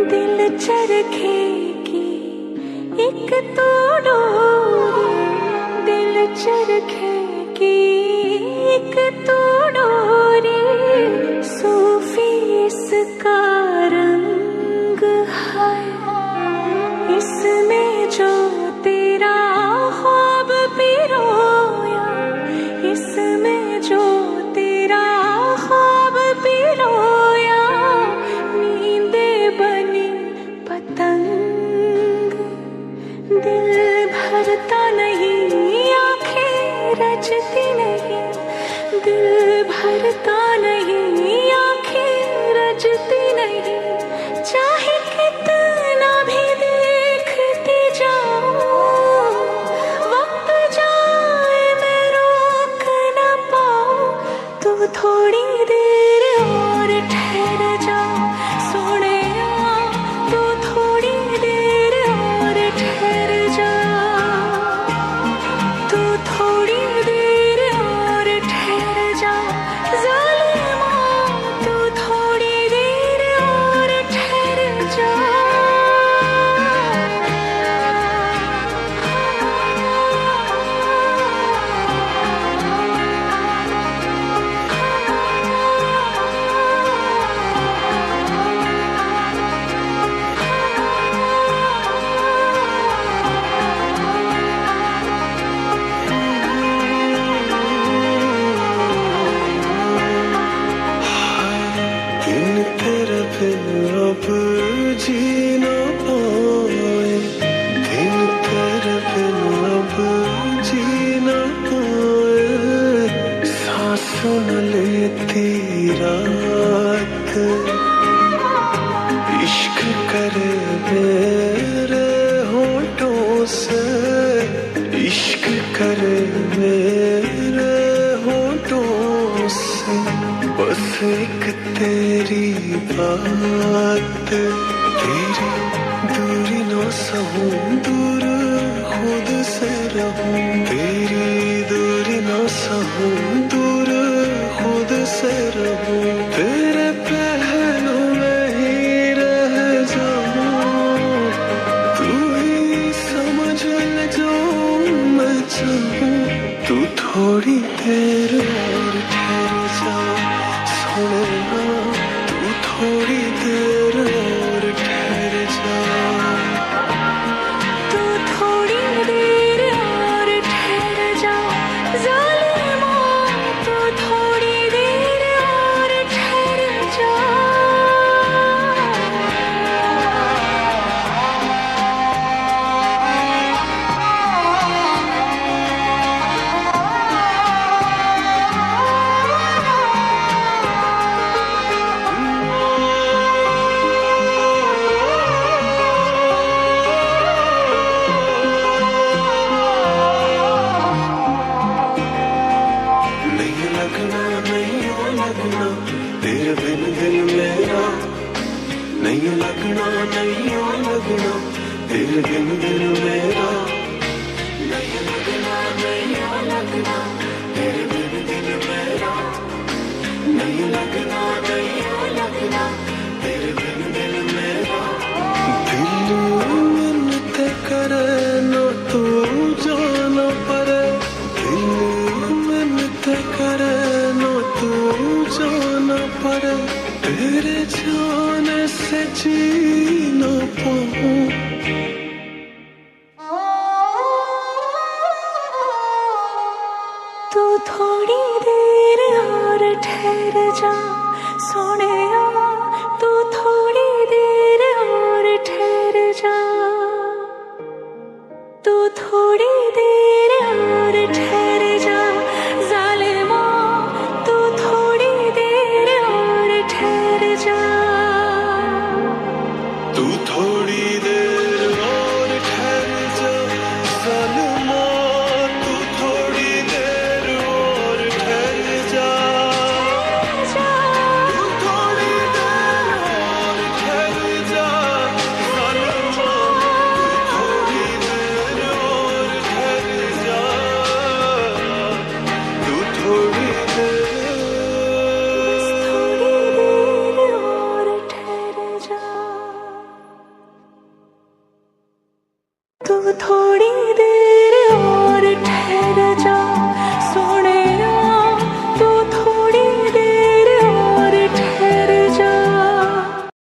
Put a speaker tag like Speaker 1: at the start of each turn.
Speaker 1: दिल चरखे की एक तो डोरी, दिल चरखे की एक तो डोरी, सूफी इसका रंग है, इसमें जो तेरा ख्वाब पिरोया, इसमें जो तेरा ख्वाब पिरोया, नींदे बनी पतंग, दिल भरता नहीं, आंखें रचती नहीं, दिल भरता नहीं, आंखें रचती नहीं, चाहे कितना भी देखती जाऊं, वक्त जाए मैं रोक न पाऊं, तू थोड़ी देर और ठहर जा सोनिया, तू थोड़ी देर और ठहर जा, तू थोड़ी देर और ठहर जा ज़ालिमा, तू थोड़ी देर और ठहर जा।
Speaker 2: दिन तेरे बिन अब जी ना पाए, दिन तेरे बिन अब जी ना पाए, सांस न लेती रात, इश्क करे मेरे होठों से, इश्क करे मेरे होठों से, बस एक तेरी बात, तेरी दूरी ना सहूं, दूर खुद से रहूं, तेरी दूरी ना सहूं, दूर खुद से रहूं, तेरे पहलू में ही रह जाऊं, तू ही समझ ले जो मैं चाहूं, तू थोड़ी देर और ठहर जा सोनिया, तू थोड़ी देर और ठहर जा,
Speaker 1: तू थोड़ी देर और ठहर जा ज़ालिमा, तू थोड़ी देर और ठहर जा।
Speaker 2: नहीं लगना, नहीं लगना तेरे बिन दिल मेरा, नहीं लगना, नहीं लगना तेरे बिन दिल मेरा, नहीं लगना, नहीं लगना तेरे बिन दिल मेरा, नहीं लगना, नहीं लगना तेरे बिन दिल मेरा, दिल मिन्नत करे ना तू जाना पड़े, दिल मिन्नत करे ना तू जाना पड़े, तेरे जाने से जी ना पाऊं,
Speaker 1: तू थोड़ी देर और ठहर जा।